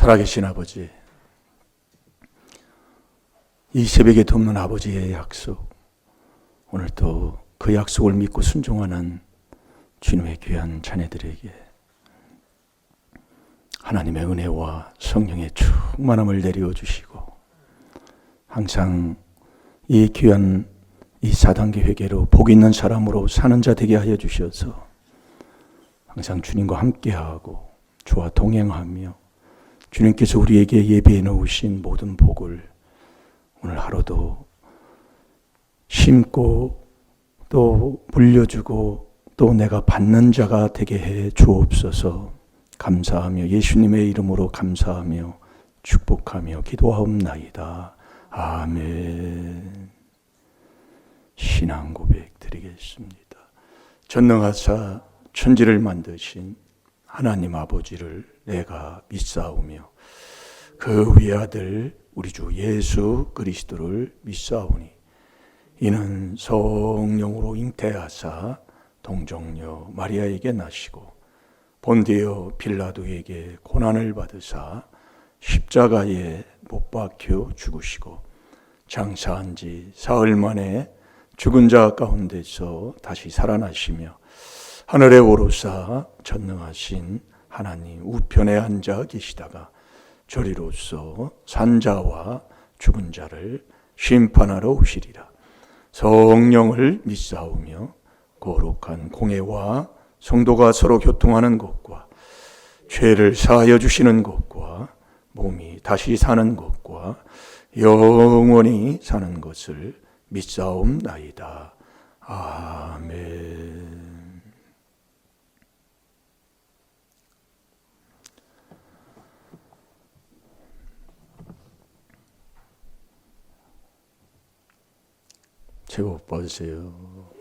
살아계신 아버지, 이 새벽에 돕는 아버지의 약속, 오늘 또 그 약속을 믿고 순종하는 주님의 귀한 자녀들에게 하나님의 은혜와 성령의 충만함을 내려 주시고 항상 이 귀한 이 4단계 회개로 복 있는 사람으로 사는 자 되게 하여 주셔서 항상 주님과 함께하고 주와 동행하며 주님께서 우리에게 예비해 놓으신 모든 복을 오늘 하루도 심고 또 물려주고 또 내가 받는 자가 되게 해 주옵소서. 감사하며 예수님의 이름으로 감사하며 축복하며 기도하옵나이다. 아멘. 신앙 고백 드리겠습니다. 전능하사 천지를 만드신 하나님 아버지를 내가 믿사오며 그 외아들 우리 주 예수 그리스도를 믿사오니 이는 성령으로 잉태하사 동정녀 마리아에게 나시고 본디오 빌라도에게 고난을 받으사 십자가에 못 박혀 죽으시고 장사한 지 사흘 만에 죽은 자 가운데서 다시 살아나시며 하늘에 오르사 전능하신 하나님 우편에 앉아 계시다가 저리로서 산자와 죽은 자를 심판하러 오시리라. 성령을 믿사오며 거룩한 공회와 성도가 서로 교통하는 것과 죄를 사하여 주시는 것과 몸이 다시 사는 것과 영원히 사는 것을 믿사옵나이다. 아멘. 제목 받으세요.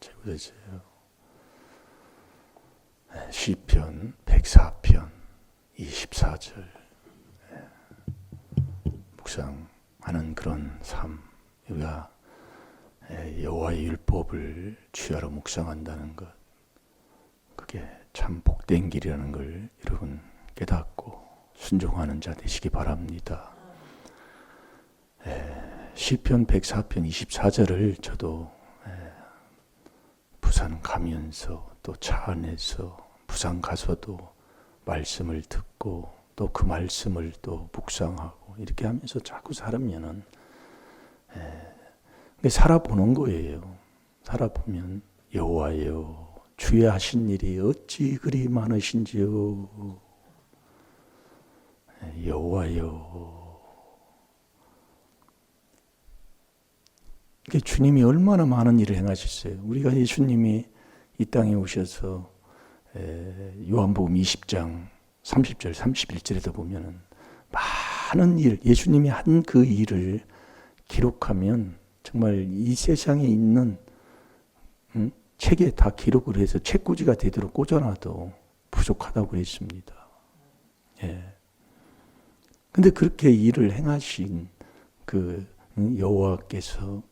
제목 받으세요. 시편 104편 24절 묵상하는 그런 삶. 우리가 여호와의 율법을 취하러 묵상한다는 것, 그게 참 복된 길이라는 걸 여러분 깨닫고 순종하는 자 되시기 바랍니다. 시편 104편 24절을 저도 부산 가면서 또 차 안에서 부산 가서도 말씀을 듣고 또 그 말씀을 또 묵상하고 이렇게 하면서 자꾸 살으면은 살아보는 거예요. 살아보면 여호와여 주의 하신 일이 어찌 그리 많으신지요. 여호와여 주님이 얼마나 많은 일을 행하셨어요. 우리가 예수님이 이 땅에 오셔서 요한복음 20장 30절 31절에도 보면은 많은 일, 예수님이 한 그 일을 기록하면 정말 이 세상에 있는 책에 다 기록을 해서 책꽂이가 되도록 꽂아놔도 부족하다고 했습니다. 근데 그렇게 일을 행하신 그 여호와께서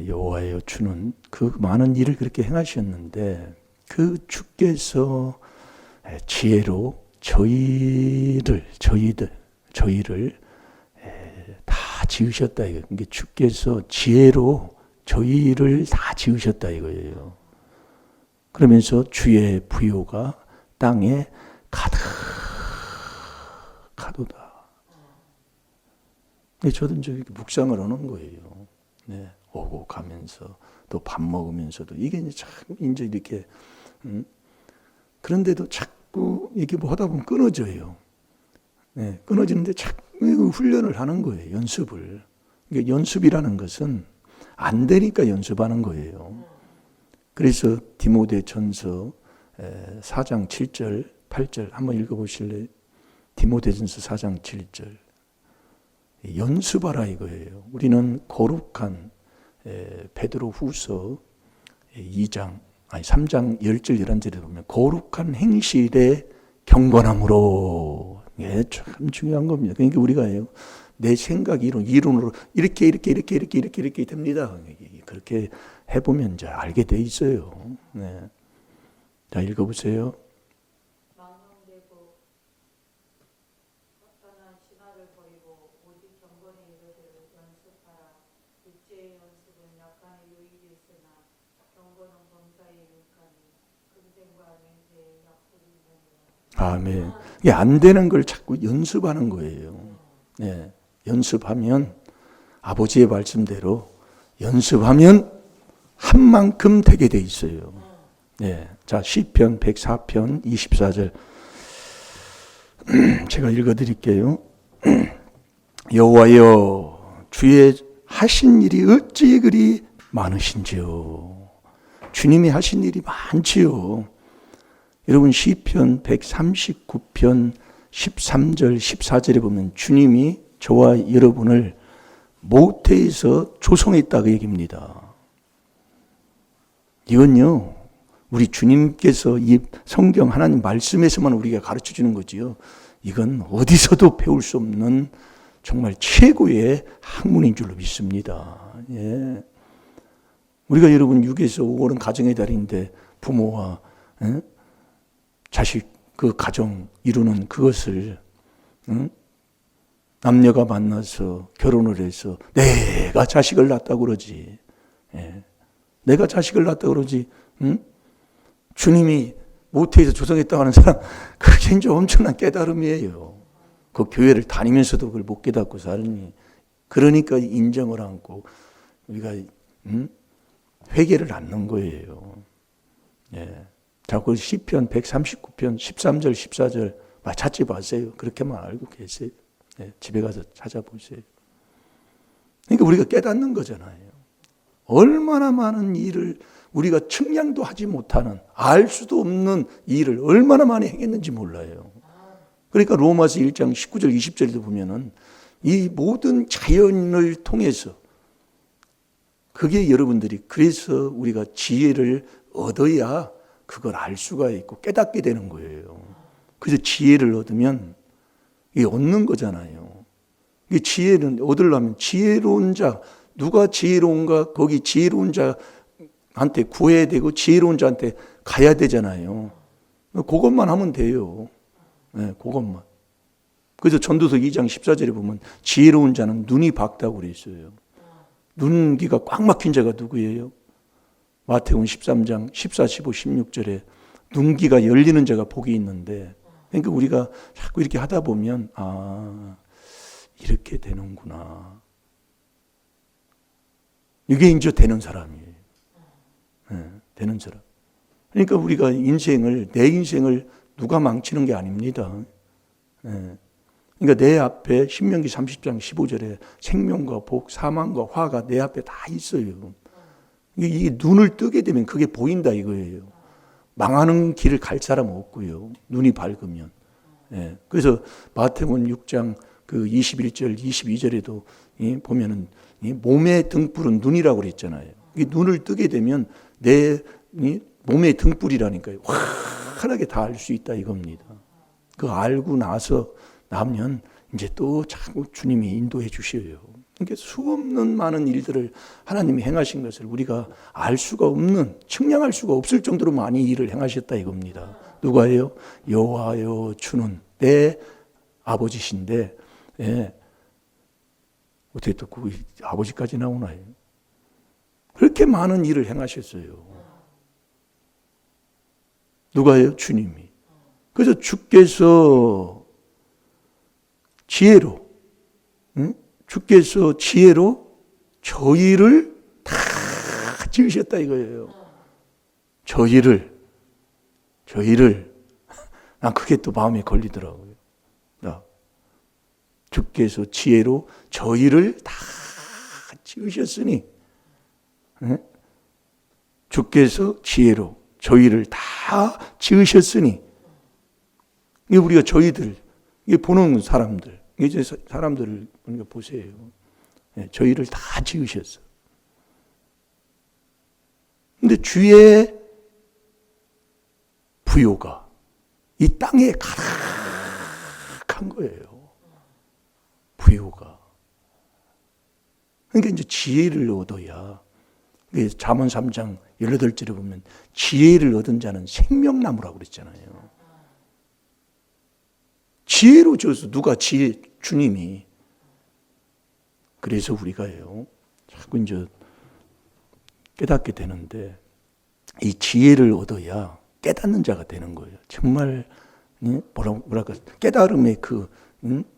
여호와여 주는 그 많은 일을 그렇게 행하셨는데 그 주께서 지혜로 저희를 다 지으셨다 이거예요. 그러니까 주께서 지혜로 저희를 다 지으셨다 이거예요. 그러면서 주의 부요가 땅에 가득하도다. 저도 이제 묵상을 하는 거예요. 오고 가면서 또 밥 먹으면서도 이게 참 이제 이렇게 그런데도 자꾸 이게 뭐 하다 보면 끊어져요. 끊어지는데 자꾸 훈련을 하는 거예요. 연습을. 그러니까 연습이라는 것은 안 되니까 연습하는 거예요. 그래서 디모데전서 4장 7절 8절 한번 읽어보실래요? 디모데전서 4장 7절 연습하라 이거예요. 우리는 거룩한 베드로 후서 3장 10절 11절에 보면 거룩한 행실의 경건함으로 참 중요한 겁니다. 그러니까 우리가 내 생각 이론으로 이렇게 됩니다. 그렇게 해보면 이제 알게 돼 있어요. 자 읽어보세요. 아멘. 이게 안 되는 걸 자꾸 연습하는 거예요. 네. 연습하면 아버지의 말씀대로 연습하면 한 만큼 되게 돼 있어요. 네. 자, 시편 104편 24절 제가 읽어드릴게요. 여호와여, 주의 하신 일이 어찌 그리 많으신지요. 주님이 하신 일이 많지요. 여러분 시편 139편 13절 14절에 보면 주님이 저와 여러분을 모태에서 조성했다고 얘기합니다. 이건요, 우리 주님께서 이 성경 하나님 말씀에서만 우리가 가르쳐 주는 거지요. 이건 어디서도 배울 수 없는 정말 최고의 학문인 줄로 믿습니다. 예. 우리가 여러분 6에서 5월은 가정의 달인데 부모와 자식 그 가정 이루는 그것을 남녀가 만나서 결혼을 해서 내가 자식을 낳았다고 그러지. 예. 내가 자식을 낳았다고 그러지. 주님이 모태에서 조성했다고 하는 사람, 그게 이제 엄청난 깨달음이에요. 그 교회를 다니면서도 그걸 못 깨닫고 살니. 그러니까 인정을 않고 우리가 회개를 않는 거예요. 예. 자, 그 시편 139편 13절 14절 찾지 마세요. 그렇게만 알고 계세요. 예. 집에 가서 찾아보세요. 그러니까 우리가 깨닫는 거잖아요. 얼마나 많은 일을 우리가 측량도 하지 못하는, 알 수도 없는 일을 얼마나 많이 행했는지 몰라요. 그러니까 로마서 1장 19절 20절에도 보면은 이 모든 자연을 통해서 그게 여러분들이 그래서 우리가 지혜를 얻어야 그걸 알 수가 있고 깨닫게 되는 거예요. 그래서 지혜를 얻으면 이게 얻는 거잖아요. 이 지혜는 얻으려면 지혜로운 자, 누가 지혜로운가 거기 지혜로운 자한테 구해야 되고 지혜로운 자한테 가야 되잖아요. 그것만 하면 돼요. 네, 그것만. 그래서 전도서 2장 14절에 보면 지혜로운 자는 눈이 밝다고 그랬어요. 눈기가 꽉 막힌 자가 누구예요? 마태복음 13장 14, 15, 16절에 눈기가 열리는 자가 복이 있는데, 그러니까 우리가 자꾸 이렇게 하다 보면 이렇게 되는구나. 이게 이제 되는 사람이에요. 네, 되는 사람. 그러니까 우리가 내 인생을 누가 망치는 게 아닙니다. 네. 그러니까 내 앞에 신명기 30장 15절에 생명과 복, 사망과 화가 내 앞에 다 있어요. 이 눈을 뜨게 되면 그게 보인다 이거예요. 망하는 길을 갈 사람 없고요. 눈이 밝으면. 네. 그래서 마태복음 6장 그 21절, 22절에도 보면은 몸의 등불은 눈이라고 그랬잖아요. 이 눈을 뜨게 되면 내 몸의 등불이라니까요. 환하게 다 알 수 있다 이겁니다. 그거 알고 나면 이제 또 자꾸 주님이 인도해 주셔요. 그러니까 수없는 많은 일들을 하나님이 행하신 것을 우리가 알 수가 없는, 측량할 수가 없을 정도로 많이 일을 행하셨다 이겁니다. 누가요? 여호와여 주는 내 아버지신데, 예. 어떻게 또 그 아버지까지 나오나요? 그렇게 많은 일을 행하셨어요. 누가요? 주님이. 그래서 주께서 지혜로, 주께서 지혜로 저희를 다 지으셨다 이거예요. 저희를. 난 그게 또 마음에 걸리더라고요. 주께서 지혜로 저희를 다 지으셨으니, 주께서 지혜로 저희를 다 지으셨으니, 이게 우리가 저희들, 이게 보는 사람들, 이제 사람들을 우리가 보세요. 저희를 다 지으셨어. 근데 주의 부요가 이 땅에 가득한 거예요. 부요가. 그러니까 이제 지혜를 얻어야, 잠언 3장 18절에 보면 지혜를 얻은 자는 생명나무라고 그랬잖아요. 지혜로 지어서 누가 주님이. 그래서 우리가요, 자꾸 이제 깨닫게 되는데, 이 지혜를 얻어야 깨닫는 자가 되는 거예요. 정말 뭐랄까 깨달음의 그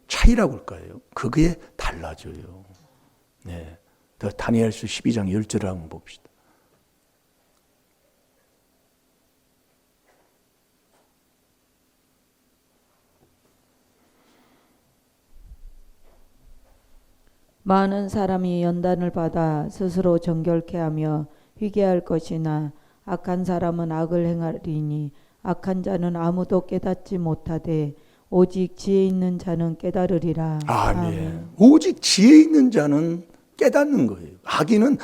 차이라고 할까요? 그게 달라져요. 네, 다니엘서 12장 10절을 한번 봅시다. 많은 사람이 연단을 받아 스스로 정결케 하며 회개할 것이나 악한 사람은 악을 행하리니 악한 자는 아무도 깨닫지 못하되 오직 지혜 있는 자는 깨달으리라. 아멘. 오직 지혜 있는 자는 깨닫는 거예요. 악인은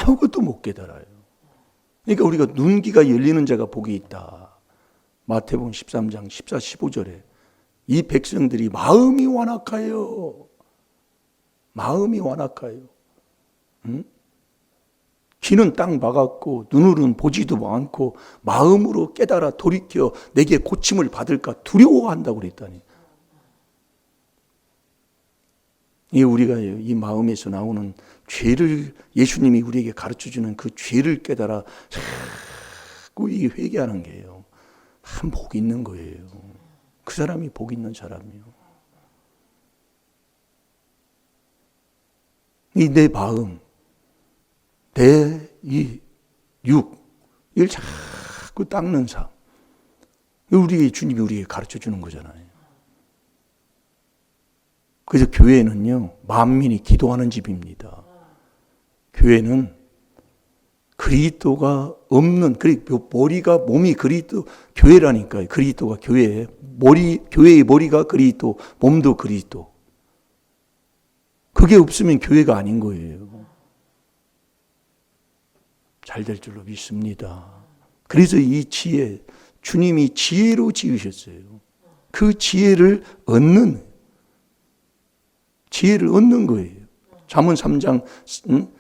아무것도 못 깨달아요. 그러니까 우리가 눈기가 열리는 자가 복이 있다. 마태복음 13장 14, 15절에 이 백성들이 마음이 완악하여 귀는 땅 박았고 눈으로는 보지도 않고 마음으로 깨달아 돌이켜 내게 고침을 받을까 두려워한다고 그랬다니. 우리가 이 마음에서 나오는 죄를 예수님이 우리에게 가르쳐주는 그 죄를 깨달아 자꾸 이 회개하는 게요. 한 복 있는 거예요. 그 사람이 복 있는 사람이요. 내 마음, 이 이걸 자꾸 닦는 삶. 우리 주님이 우리에게 가르쳐 주는 거잖아요. 그래서 교회는요, 만민이 기도하는 집입니다. 교회는 그리스도가 없는, 머리가, 몸이 그리스도, 교회라니까요. 그리스도가 교회에, 교회의 머리가 그리스도, 몸도 그리스도. 그게 없으면 교회가 아닌 거예요. 잘 될 줄로 믿습니다. 그래서 이 지혜, 주님이 지혜로 지으셨어요. 그 지혜를 얻는 거예요. 잠언 3장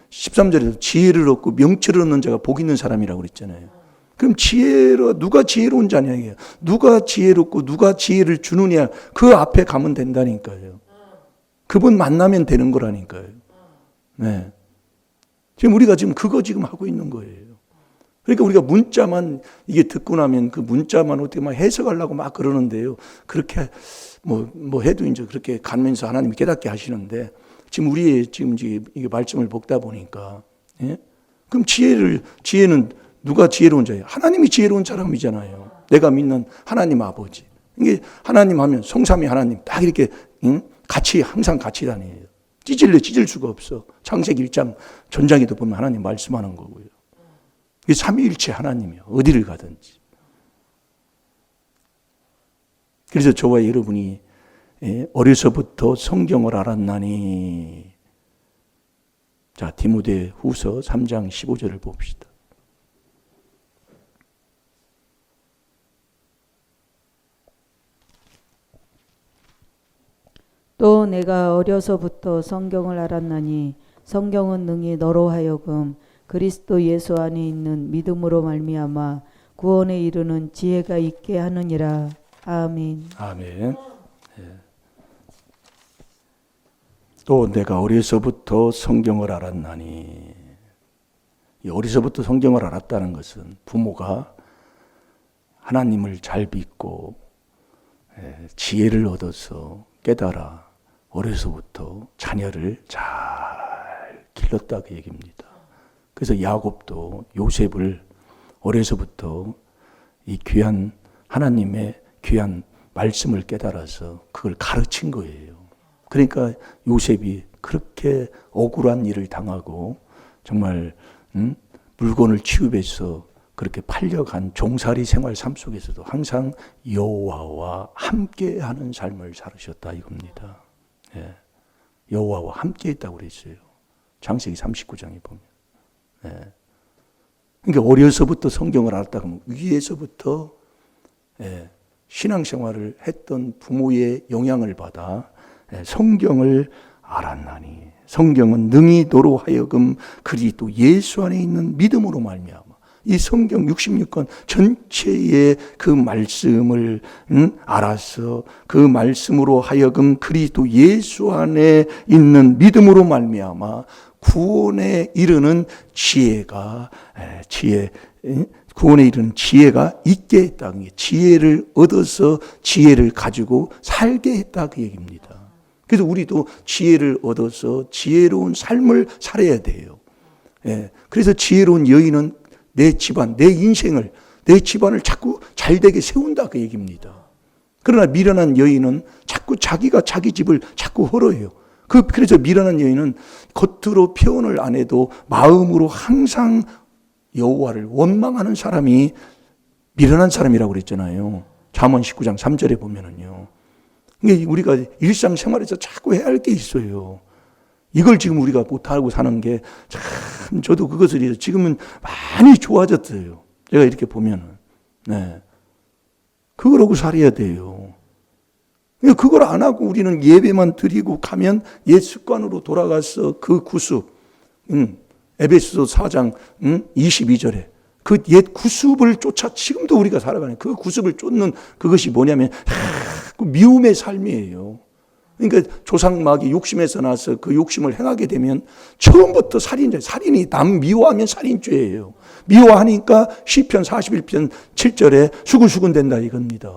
13절에서 지혜를 얻고 명철을 얻는 자가 복 있는 사람이라고 그랬잖아요. 그럼 누가 지혜로운 자냐? 누가 지혜롭고 누가 지혜를 주느냐? 그 앞에 가면 된다니까요. 그분 만나면 되는 거라니까요. 네. 지금 우리가 그거 하고 있는 거예요. 그러니까 우리가 문자만 이게 듣고 나면 그 문자만 어떻게 막 해석하려고 막 그러는데요. 그렇게 뭐 해도 이제 그렇게 가면서 하나님이 깨닫게 하시는데 지금 우리의 이게 말씀을 보다 보니까 예? 그럼 지혜는 누가 지혜로운 자예요? 하나님이 지혜로운 사람이잖아요. 내가 믿는 하나님 아버지. 이게 하나님 하면 성삼위 하나님 딱 이렇게 항상 같이 다녀요. 찢을 수가 없어. 창세기 1장 전장에도 보면 하나님 말씀하는 거고요. 이게 삼위일체 하나님이요. 어디를 가든지. 그래서 저와 여러분이 어려서부터 성경을 알았나니. 자, 디모데 후서 3장 15절을 봅시다. 또 내가 어려서부터 성경을 알았나니 성경은 능히 너로 하여금 그리스도 예수 안에 있는 믿음으로 말미암아 구원에 이르는 지혜가 있게 하느니라. 아멘. 아멘. 또 내가 어려서부터 성경을 알았나니. 이 어려서부터 성경을 알았다는 것은 부모가 하나님을 잘 믿고 지혜를 얻어서 깨달아 어려서부터 자녀를 잘 길렀다 그 얘기입니다. 그래서 야곱도 요셉을 어려서부터 이 귀한 하나님의 귀한 말씀을 깨달아서 그걸 가르친 거예요. 그러니까 요셉이 그렇게 억울한 일을 당하고 정말 물건을 취급해서 그렇게 팔려간 종살이 생활 삶 속에서도 항상 여호와와 함께하는 삶을 살으셨다 이겁니다. 예. 여호와와 함께했다고 그랬어요. 창세기 39장에 보면. 예. 그러니까 어려서부터 성경을 알았다 그러면 위에서부터 신앙생활을 했던 부모의 영향을 받아 성경을 알았나니 성경은 능히 너로 하여금 그리스도 예수 안에 있는 믿음으로 말미암아 이 성경 66권 전체의 그 말씀을 알아서 그 말씀으로 하여금 그리스도 예수 안에 있는 믿음으로 말미암아 구원에 이르는 지혜 구원에 이르는 지혜가 있게 했다. 지혜를 얻어서 지혜를 가지고 살게 했다 그 얘기입니다. 그래서 우리도 지혜를 얻어서 지혜로운 삶을 살아야 돼요. 예. 그래서 지혜로운 여인은 내 집안, 내 인생을, 내 집안을 자꾸 잘되게 세운다 그 얘기입니다. 그러나 미련한 여인은 자꾸 자기가 자기 집을 자꾸 헐어요. 그래서 미련한 여인은 겉으로 표현을 안 해도 마음으로 항상 여호와를 원망하는 사람이 미련한 사람이라고 그랬잖아요. 잠언 19장 3절에 보면은요. 이게 우리가 일상생활에서 자꾸 해야 할 게 있어요. 이걸 지금 우리가 못하고 사는 게 참 저도 그것을 지금은 많이 좋아졌어요. 제가 이렇게 보면은. 네. 그거라고 살아야 돼요. 그걸 안 하고 우리는 예배만 드리고 가면 옛 습관으로 돌아가서 그 구습, 에베소서 4장 22절에 그 옛 구습을 쫓아 지금도 우리가 살아가는 그 구습을 쫓는 그것이 뭐냐면 그 미움의 삶이에요. 그러니까 조상마귀 욕심에서 나서 그 욕심을 행하게 되면 처음부터 살인죄, 살인이 남 미워하면 살인죄예요. 미워하니까 시편 41편 7절에 수근수근 된다 이겁니다.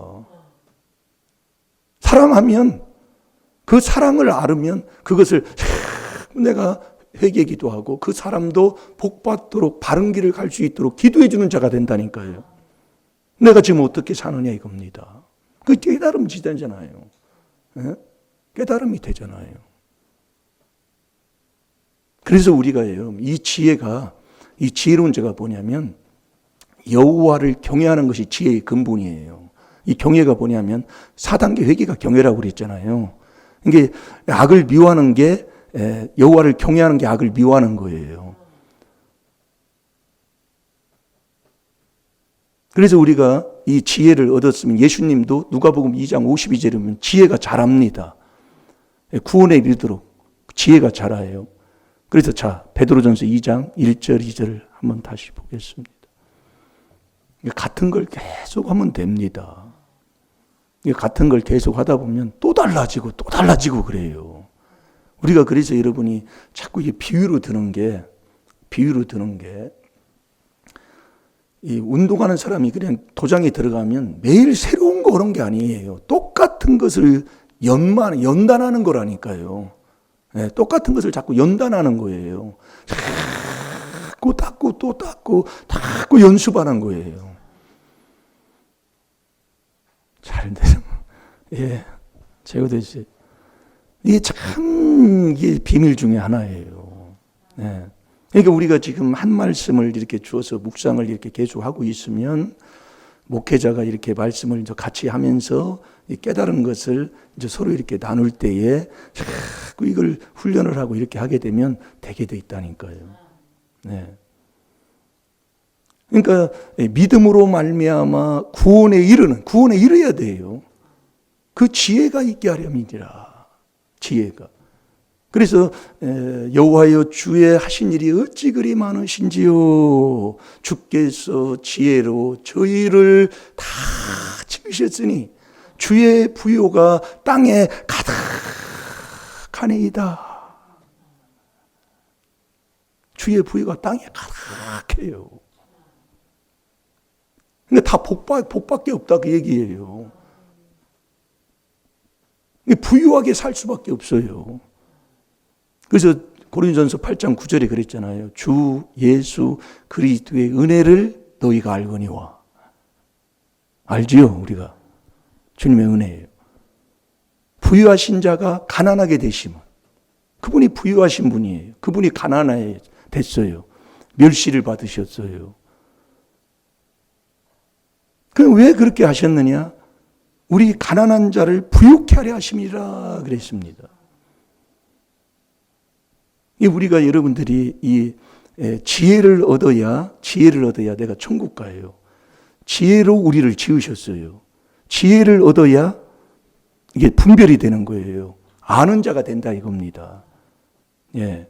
사랑하면 그 사랑을 알으면 그것을 내가 회개기도 하고 그 사람도 복받도록 바른 길을 갈 수 있도록 기도해 주는 자가 된다니까요. 내가 지금 어떻게 사느냐 이겁니다. 그 깨달음 지대잖아요. 네? 깨달음이 되잖아요. 그래서 우리가 여러분 이 지혜가 이 지혜로운 자가 뭐냐면 여호와를 경외하는 것이 지혜의 근본이에요. 이 경외가 뭐냐면 4단계 회개가 경외라고 그랬잖아요. 이게 악을 미워하는 게 여호와를 경외하는 게 악을 미워하는 거예요. 그래서 우리가 이 지혜를 얻었으면 예수님도 누가복음 2장 52절에 보면 지혜가 자랍니다. 구원에 이르도록 지혜가 자라요. 그래서 자 베드로전서 2장 1절 2절을 한번 다시 보겠습니다. 같은 걸 계속 하면 됩니다. 같은 걸 계속 하다 보면 또 달라지고 또 달라지고 그래요. 우리가 그래서 여러분이 자꾸 이게 비유로 드는 게 이 운동하는 사람이 그냥 도장에 들어가면 매일 새로운 거 그런 게 아니에요. 똑같은 것을 연단하는 거라니까요. 네, 똑같은 것을 자꾸 연단하는 거예요. 자꾸 닦고 또 닦고 자꾸 연습하는 거예요. 잘 되죠. 예, 제가 이제 이게 참 이게 비밀 중에 하나예요. 네. 그러니까 우리가 지금 한 말씀을 이렇게 주어서 묵상을 이렇게 계속 하고 있으면 목회자가 이렇게 말씀을 같이 하면서 깨달은 것을 이제 서로 이렇게 나눌 때에 자꾸 이걸 훈련을 하고 이렇게 하게 되면 되게 돼 있다니까요. 네. 그러니까 믿음으로 말미암아 구원에 이르야 돼요. 그 지혜가 있게 하렴이니라. 지혜가. 그래서 여호와여 주의 하신 일이 어찌 그리 많으신지요. 주께서 지혜로 저희를 다 지으셨으니 주의 부요가 땅에 가득하니이다. 주의 부요가 땅에 가득해요. 근데 다 복밖에 없다 그 얘기예요. 부유하게 살 수밖에 없어요. 그래서 고린도전서 8장 9절에 그랬잖아요. 주 예수 그리스도의 은혜를 너희가 알거니와. 알지요, 우리가. 주님의 은혜예요. 부유하신 자가 가난하게 되시면 그분이 부유하신 분이에요. 그분이 가난하게 됐어요. 멸시를 받으셨어요. 그럼 왜 그렇게 하셨느냐? 우리 가난한 자를 부유케 하려 하심이라 그랬습니다. 우리가 여러분들이 이 지혜를 얻어야 내가 천국 가요. 지혜로 우리를 지으셨어요. 지혜를 얻어야 이게 분별이 되는 거예요. 아는 자가 된다 이겁니다. 예.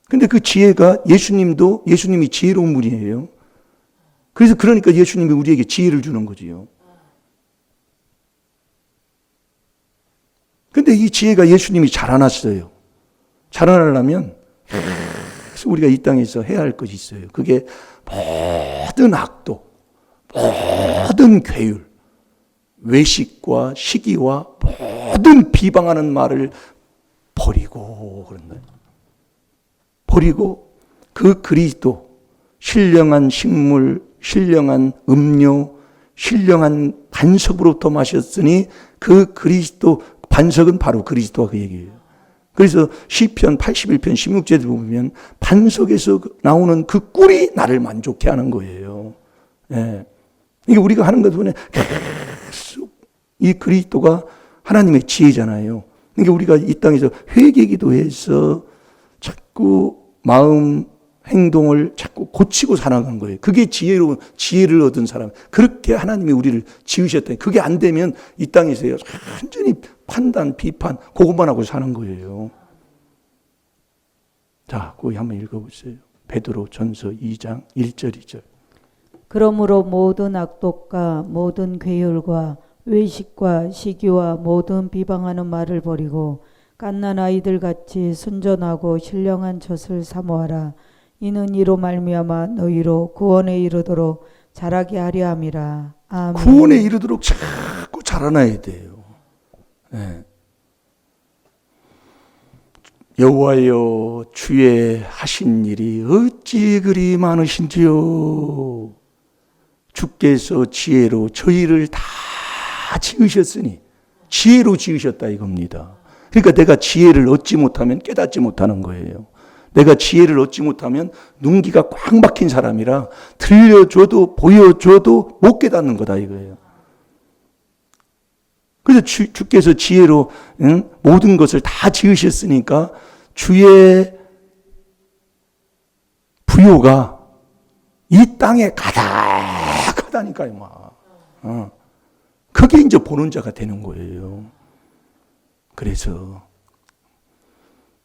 근데 그 지혜가 예수님이 지혜로운 분이에요. 그러니까 예수님이 우리에게 지혜를 주는 거지요. 근데 이 지혜가 예수님이 자라났어요. 자라나려면 계속 우리가 이 땅에서 해야 할 것이 있어요. 그게 모든 악독, 모든 괴율, 외식과 시기와 모든 비방하는 말을 버리고 그런 거예요. 버리고 그 그리스도, 신령한 식물, 신령한 음료, 신령한 반석으로부터 마셨으니 그 그리스도, 반석은 바로 그리스도가 그 얘기예요. 그래서 시편 81편 16절에 보면 반석에서 나오는 그 꿀이 나를 만족해 하는 거예요. 예. 이게 우리가 하는 것 보면 계속 이 그리스도가 하나님의 지혜잖아요. 그러니까 우리가 이 땅에서 회개 기도해서 자꾸 마음, 행동을 자꾸 고치고 살아가는 거예요. 그게 지혜를 얻은 사람. 그렇게 하나님이 우리를 지으셨다. 그게 안 되면 이 땅에서 완전히 판단, 비판, 그것만 하고 사는 거예요. 자, 거기 한번 읽어보세요. 베드로 전서 2장 1절 2절. 그러므로 모든 악독과 모든 괴율과 외식과 시기와 모든 비방하는 말을 버리고 갓난 아이들 같이 순전하고 신령한 젖을 사모하라. 이는 이로 말미암아 너희로 구원에 이르도록 자라게 하려 함이라. 아멘. 구원에 이르도록 자꾸 자라나야 돼요. 네. 여호와여, 주의 하신 일이 어찌 그리 많으신지요. 주께서 지혜로 저희를 다 지으셨으니, 지혜로 지으셨다 이겁니다. 그러니까 내가 지혜를 얻지 못하면 깨닫지 못하는 거예요. 내가 지혜를 얻지 못하면 눈기가 꽉 막힌 사람이라 들려줘도 보여줘도 못 깨닫는 거다 이거예요. 그래서 주께서 지혜로 모든 것을 다 지으셨으니까 주의 부요가 이 땅에 가득하다니까요. 막. 그게 이제 보는 자가 되는 거예요. 그래서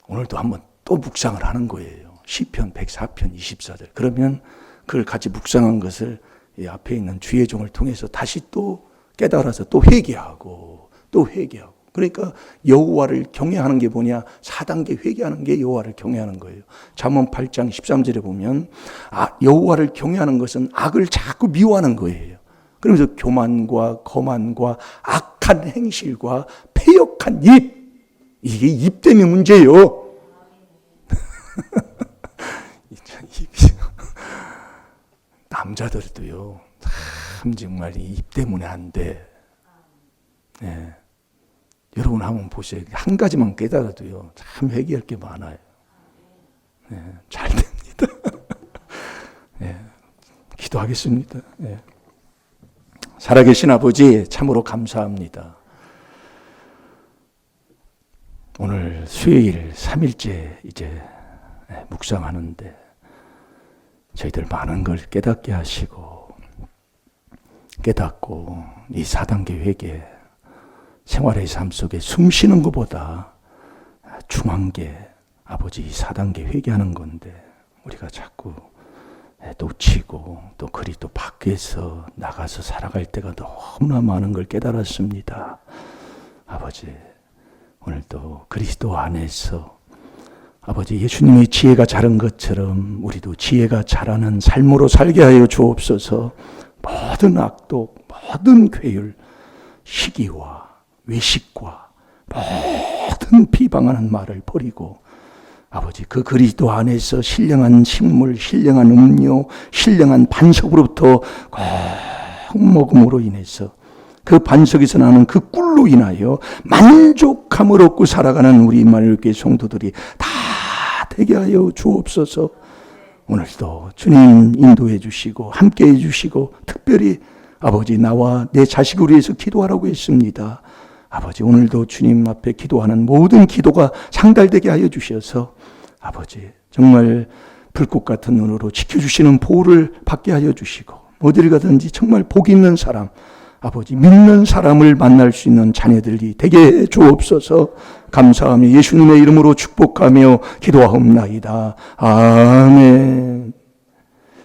오늘도 한번 또 묵상을 하는 거예요. 시편 104편 24절. 그러면 그걸 같이 묵상한 것을 이 앞에 있는 주의 종을 통해서 다시 또 깨달아서 또 회개하고 또 회개하고. 그러니까 여호와를 경외하는 게 뭐냐? 4단계 회개하는 게 여호와를 경외하는 거예요. 잠언 8장 13절에 보면 여호와를 경외하는 것은 악을 자꾸 미워하는 거예요. 그러면서 교만과 거만과 악한 행실과 패역한 입, 이게 입 때문에 문제예요. 남자들도요, 참 정말 입 때문에 안 돼. 네. 여러분 한번 보세요. 한 가지만 깨달아도요, 참 회개할 게 많아요. 네. 잘 됩니다. 네. 기도하겠습니다. 네. 살아계신 아버지, 참으로 감사합니다. 오늘 수요일 3일째 이제 묵상하는데 저희들 많은 걸 깨닫게 하시고 깨닫고 이 4단계 회개 생활의 삶 속에 숨 쉬는 것보다 중요한 게 아버지 이 4단계 회개하는 건데 우리가 자꾸 놓치고 또 그리 또 밖에서 나가서 살아갈 때가 너무나 많은 걸 깨달았습니다. 아버지 오늘도 그리스도 안에서 아버지 예수님의 지혜가 자란 것처럼 우리도 지혜가 자라는 삶으로 살게 하여 주옵소서. 모든 악독, 모든 괴율, 시기와 외식과 모든 비방하는 말을 버리고 아버지 그 그리스도 안에서 신령한 식물, 신령한 음료, 신령한 반석으로부터 꼭 먹음으로 인해서 그 반석에서 나는 그 꿀로 인하여 만족함을 얻고 살아가는 우리 임마누엘교회 성도들이 다 되게 하여 주옵소서. 오늘도 주님 인도해 주시고 함께 해 주시고 특별히 아버지 나와 내 자식을 위해서 기도하라고 했습니다. 아버지 오늘도 주님 앞에 기도하는 모든 기도가 상달되게 하여 주셔서 아버지 정말 불꽃 같은 눈으로 지켜주시는 보호를 받게 하여 주시고 어디를 가든지 정말 복 있는 사람 아버지 믿는 사람을 만날 수 있는 자녀들이 되게 해 주옵소서. 감사하며 예수님의 이름으로 축복하며 기도하옵나이다. 아멘.